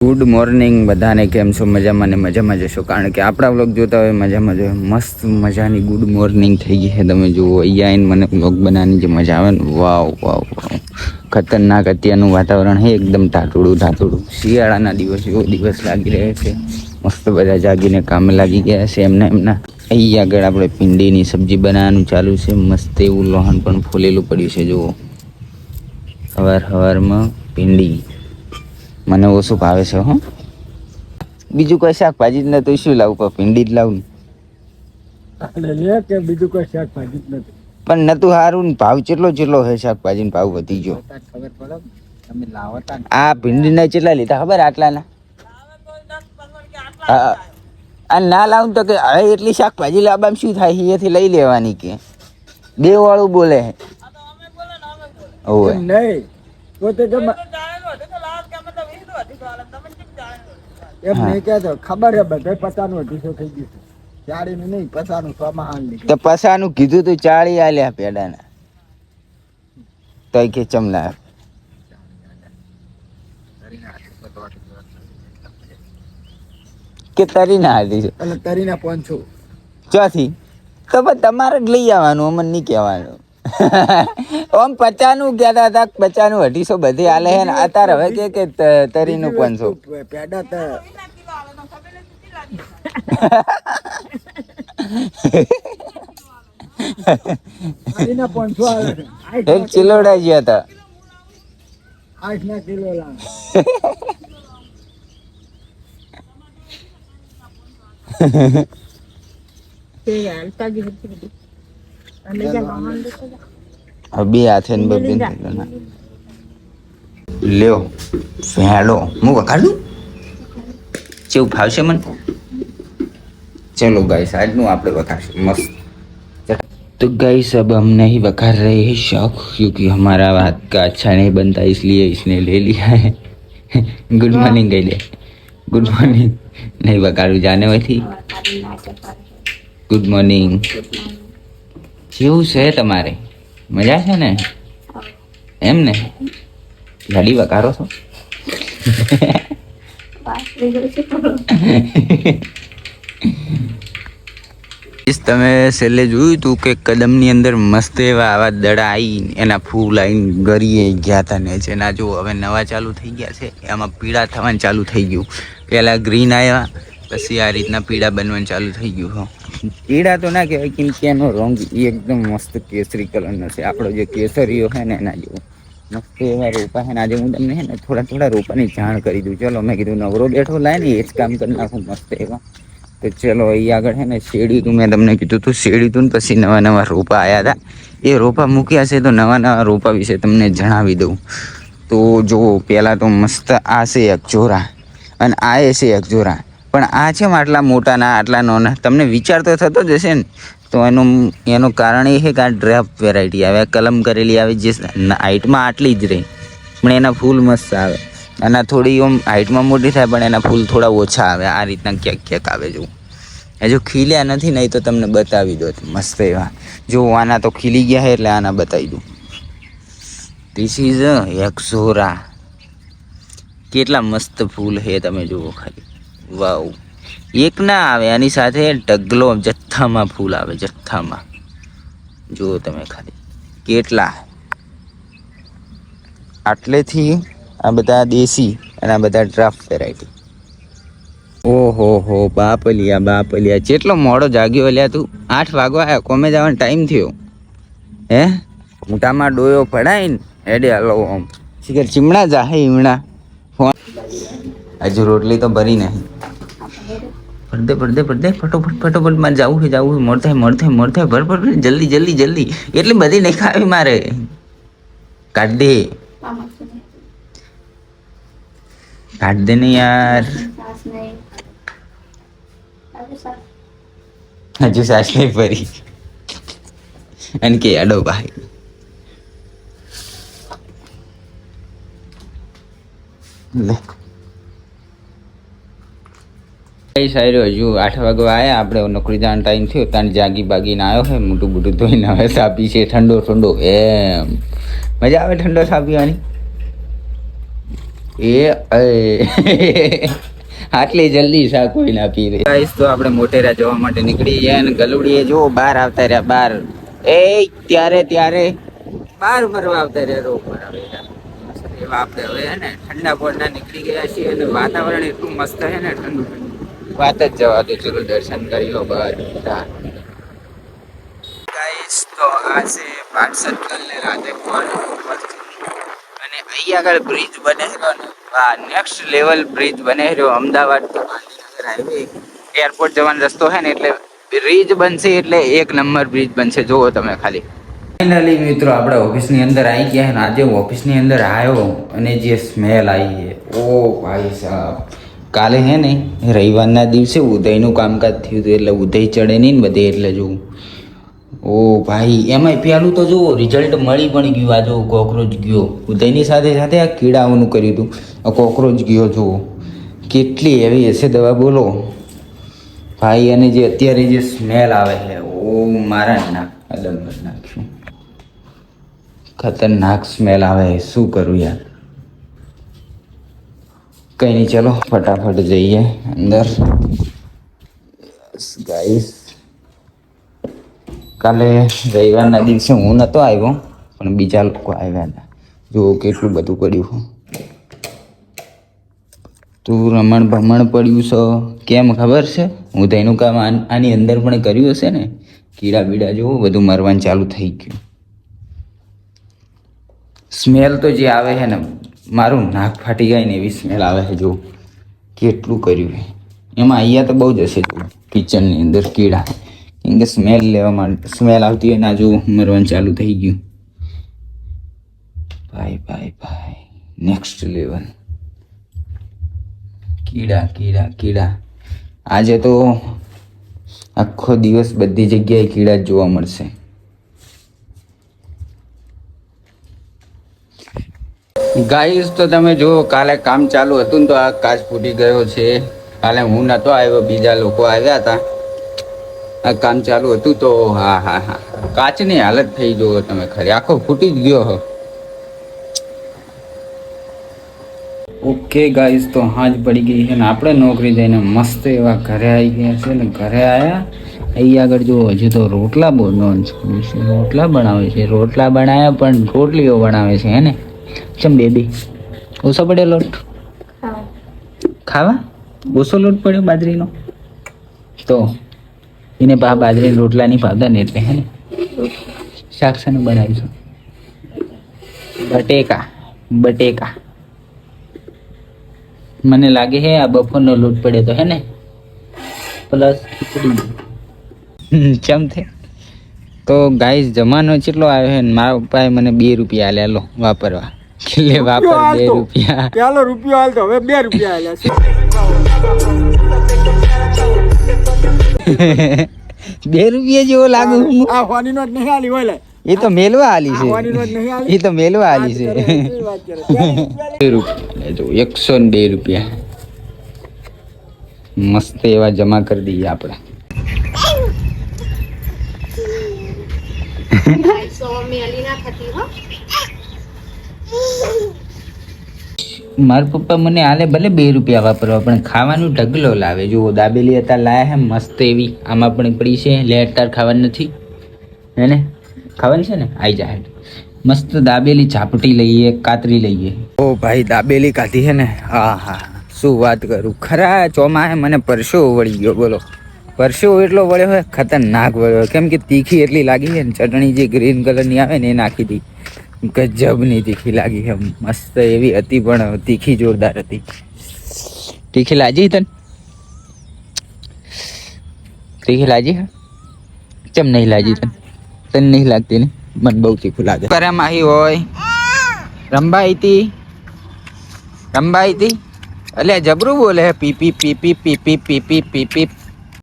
Good morning બધાને. કેમ છો? મજામાં ને મજામાં જશો, કારણ કે આપણા વ્લોગ જોતા હોય મજામાં જો મસ્ત મજાની ગુડ મોર્નિંગ થઈ ગઈ છે. તમે જુઓ અહીંયા આવીને મને વ્લોગ બનાવવાની જે મજા આવે ને, વાવ વાવ વાવ, ખતરનાક. અત્યારનું વાતાવરણ છે એકદમ ઢાંટુડું. શિયાળાના દિવસ એવો દિવસ લાગી રહ્યો છે. મસ્ત બધા જાગીને કામે લાગી ગયા છે એમના. અહીંયા આગળ આપણે ભીંડીની સબ્જી બનાવવાનું ચાલુ છે. મસ્ત એવું લોહન પણ ફૂલેલું પડ્યું છે. જુઓ, સવારમાં ભીંડી મને ઓછું ભાવે છે. હો, બીજું કોઈ શાકભાજી જ નથી, શું લાવું? પણ ભીંડી જ લાવું કે બીજું કોઈ શાકભાજી જ નથી. પણ નતું સારું ને. ભાવ ચેટલો છે શાકભાજી નો ભાવ વધી ગયો. ખબર પડે તમે લાવતા. આ ભીંડી ના કેટલા લીધા ખબર? આટલાના. આ ના લાવું તો કે હવે એટલી શાકભાજી લાવવામાં શું થાય? અહીંયાથી લઈ લેવાની કે બે વાળું બોલે ઓવે નહીં પોતે એમ નહીં કહેતો. ખબર હે બધે 50 નું 250 થઈ ગયું છે. 40 નું નહીં, 50 નું 100 માં હાલ લીધું. તો પસાનું કીધું તું 40 આલ્યા પેડાના, તો કે ચમલા કે તરી ના હાલી છે. એટલે તરીના 500 ચોથી તો પણ તમારે જ લઈ આવવાનું, અમને નહીં કહેવાનું. આમ 50 નું કહેતા હતા, 50 નું 250 બધી હાલે છે ને. અત્યારે હવે કે તરીનું 500 પેડા તો તરીના 500 આવે છે. એક ચિલોડા ગયા હતા. 8 ના કિલો લાવ. બે હાથે લ્યો ફેડો હું વખાડું. કેવું ફાવશે મને? चलो गाइस, आज નું આપણે વખારશું મસ્ત. तो गाइस अब हम नहीं वखार रहे हैं शौक, क्योंकि हमारा हाथ का अच्छा नहीं बनता, इसलिए इसने ले लिया है. गुड मॉर्निंग गई. गुड मॉर्निंग नहीं वखारू जाने हुई थी. Good morning. કેવું છે તમારે? મજા છે ને? એમ ને? ગાડી વકારો છો? તમે છેલ્લે જોયું હતું કે કદમની અંદર મસ્ત એવા આવા દડા આવી, એના ફૂલ આવીને ગરીએ ગયા હતા ને. જેના જો હવે નવા ચાલુ થઈ ગયા છે, એમાં પીળા થવાનું ચાલુ થઈ ગયું. પહેલાં ગ્રીન આવ્યા, પછી આ રીતના પીળા બનવાનું ચાલુ થઈ ગયું. હો, પીળા તો ના કહેવાય, કેમ કે એનો રંગ એકદમ મસ્ત કેસરી કલરનો છે. આપણો જે કેસરીઓ છે ને એના જેવો મસ્ત એવા રોપા છે ને. આજે હું તમને છે ને થોડા રોપાની જાણ કરી દઉં. ચલો, મેં કીધું નવરો બેઠો લાય ને એ જ કામ કરી નાખું મસ્ત એવા. તો ચલો, અહીં આગળ છે ને શેરડી તું, મેં તમને કીધું તું શેરડી તું ને પછી નવા રોપા આવ્યા હતા. એ રોપા મૂક્યા છે, તો નવા રોપા વિશે તમને જણાવી દઉં. તો જો પહેલાં તો મસ્ત આ છે એક જોરા, અને આ એ છે એક જોરા. પણ આ છે આટલા મોટાના આટલા નાના, તમને વિચાર તો થતો જ હશે ને. તો એનું કારણ એ છે કે આ ડ્રાફ્ટ વેરાયટી આવે, કલમ કરેલી આવે, જે હાઇટમાં આટલી જ રહી પણ એના ફૂલ મસ્ત આવે. અને થોડી આમ હાઇટમાં મોટી થાય પણ એના ફૂલ થોડા ઓછા આવે. આ રીતના ક્યાંક આવે. જો હજુ ખીલ્યા નથી, નહીં તો તમને બતાવી દો મસ્ત એવા. જો આના તો ખીલી ગયા છે, એટલે આના બતાવી દઉં. This is ixora. કેટલા મસ્ત ફૂલ છે, તમે જુઓ ખાલી. વાવ, એક ના આવે, આની સાથે ઢગલો જથ્થામાં ફૂલ આવે, જથ્થામાં. જુઓ તમે ખાલી કેટલા. આટલેથી આ બધા દેશી અને આ બધા ડ્રાફ્ટ વેરાયટી. ઓહો હો, બાપલિયા કેટલો મોડો જાગ્યો લ્યા તું. 8 વાગવા આવ્યા, કોમે જવાનો ટાઈમ થયો. હે, મોટામાં ડોયો પડાય ને હેડે હાલો. આમ શિખર ચીમણા જાહે ઈમણા ફોન. હજુ રોટલી તો ભરી નહીં. પડદે ફટોફટ માં જવું છે. મોડ થાય ભર જલ્દી. એટલી બધી નહીં ખાવી મારે. કાઢ દે ને યાર. હજુ સાસ નહીં ભરી. અને કે અડો ભાઈ. લે સાહેબ, હજુ 8 વાગવા આવ્યા. આપણે નોકરી જવાનો ટાઈમ થયો. ત્યાં જાગી બાગીને આવ્યો છે, મોટું બુટું ધોઈને હવે સાપી છે. ઠંડો એમ મજા આવે ઠંડો સા પીવાની. એ આટલી જલ્દી શા કોઈ ના પી રહી ગાઈસ. તો આપણે મોટેરા જવા માટે નીકળી ગયા અને ગલુડીએ જો બહાર આવતા રહ્યા. બહાર ત્યારે બહાર ફરવા આવતા રહ્યા રોડ પર. હવે એવા આપણે હવે હે ને ઠંડા પોળના નીકળી ગયા છીએ અને વાતાવરણ એટલું મસ્ત છે ને ઠંડુ ઠંડુ વાત જ જવા દો. ચલો દર્શન કરી લો બહાર. ગાઈસ તો આ છે પાટ સર્કલ ને રાધે પોળ અને અહીં આગળ બ્રિજ બને છે ને નેક્સ્ટ લેવલ બ્રિજ બને રહ્યો. અમદાવાદ તો ગાંધીનગર હાઈવે એરપોર્ટ જવાનો રસ્તો છે ને એટલે બ્રિજ બનશે એટલે એક નંબર બ્રિજ બનશે. જુઓ તમે ખાલી. ફાઇનલી મિત્રો આપણે ઓફિસની અંદર આવી ગયા ને આજે ઓફિસની અંદર આવ્યો અને જે સ્મેલ આવી છે ઓ ભાઈ સાહેબ. કાલે હે ને રવિવારના દિવસે ઉદયનું કામકાજ થયું હતું એટલે ઉદય ચડે નહીં ને બધે એટલે જોવું. ઓ ભાઈ એમાંય પેલું તો જુઓ રિઝલ્ટ મળી પણ ગયું. આ જો કોકરોચ ગયો ઉદયની સાથે સાથે આ કીડાઓનું કર્યું હતું. આ કોકરોચ ગયો જુઓ કેટલી એવી હશે દવા બોલો ભાઈ. અને જે અત્યારે જે સ્મેલ આવે છે ઓ મારા નાક અલગ નાખ્યું. ખતરનાક સ્મેલ આવે. શું કરું યાર. કંઈ નહીં ચલો ફટાફટ જઈએ અંદર. ગાઈસ કાલે રવિવારના દિવસે હું નહોતો આવ્યો પણ બીજા લોકો આવ્યા હતા. જુઓ કેટલું બધું પડ્યું. તું રમણ ભમણ પડ્યું છે કેમ ખબર છે? ઉદયનું કામ આની અંદર પણ કર્યું હશે ને. કીડા બીડા જુઓ બધું મરવાનું ચાલુ થઈ ગયું. સ્મેલ તો જે આવે છે ને મારું નાક ફાટી જાય ને એવી સ્મેલ આવે છે. જો કેટલું કર્યું છે એમાં. અહીંયા તો બહુ જ હશે કિચનની અંદર કીડા કેમ કે સ્મેલ લેવા માટે સ્મેલ આવતી હોય ના જો મરવાનું ચાલુ થઈ ગયું. ભાઈ ભાઈ ભાઈ નેક્સ્ટ લેવલ. કીડા કીડા કીડા. આજે તો આખો દિવસ બધી જગ્યાએ કીડા જ જોવા મળશે. ગાઈસ તો તમે જો કાલે કામ ચાલુ હતું ને તો આ કાચ ફૂટી ગયો છે. કાલે હું નહોતો આવ્યો બીજા લોકો આવ્યા હતા. આ કામ ચાલુ હતું તો હા કાચની હાલત થઈ જુઓ તમે ખરી. આખો ફૂટી જ ગયો હો. ઓકે ગાઈસ તો હાજ પડી ગઈ છે ને આપણે નોકરી જઈને મસ્ત એવા ઘરે આવી ગયા છે ને ઘરે આવ્યા અહીં આગળ જો હજુ તો રોટલા રોટલા બનાવે છે. રોટલા બનાવ્યા પણ રોટલીઓ બનાવે છે હે ને. ચમ બેબી ઓછો પડ્યો લોટ ખાવા? ઓછો લોટ પડ્યો બાજરીનો તો એને બાજરીના રોટલા નહીં ભાવતા ને એટલે હે ને શાક શાનું બનાવીશું? બટેકા મને લાગે હે આ બપોરનો લોટ પડ્યો તો હે ને પ્લસ ખીચડી ચમથે. તો ગાઈસ જમાનો કેટલો આવ્યો છે ને મારા પપ્પાએ મને 2 રૂપિયા આલ્યા લો વાપરવા. એટલે વાપર 2 રૂપિયા. પેલો રૂપિયો હાલતો હવે 2 રૂપિયા આલ્યા છે. 2 રૂપિયા જેવો લાગુ. આ હોની નોટ નહીં આલી હોય લે. એ તો મેલવા આલી છે. હોની નોટ નહીં આલી. એ તો મેલવા આલી છે. 2 રૂપિયા જો 102 રૂપિયા મસ્ત એવા જમા કરી દઈએ આપણે. મારા પપ્પા મને હાલે ભલે 2 રૂપિયા વાપરવા પણ ખાવાનું ઢગલો લાવે. જો દાબેલી અત્યારે લાયા હે મસ્ત એવી. આમાં પણ પડી છે લે અત્યારે ખાવાની નથી હે ને. ખાવાની છે ને આવી જાય. મસ્ત દાબેલી ઝાપટી લઈએ કાતરી લઈએ. ઓ ભાઈ દાબેલી કાઢી છે ને હા શું વાત કરું. ખરા ચોમાહે મને પરસેવો વળી ગયો બોલો. પરસેવો એટલો વળ્યો હોય ખતરનાક વળ્યો કેમ કે તીખી એટલી લાગી છે ને. ચટણી જે ગ્રીન કલરની આવે ને એ નાખી હતી. ગજબની તીખી લાગી છે. મસ્ત એવી હતી પણ તીખી જોરદાર હતી. તીખી લાજી તને? તીખી લાજી હે? ચમ નહીં લાજી તને? તને નહીં લાગતી ને? મને બહુ તીખું લાગે. કરે માહી હોય રંબાઈ હતી અલ્યા જબરું બોલે હે પી પી પી પી પી પી પી પી પી પી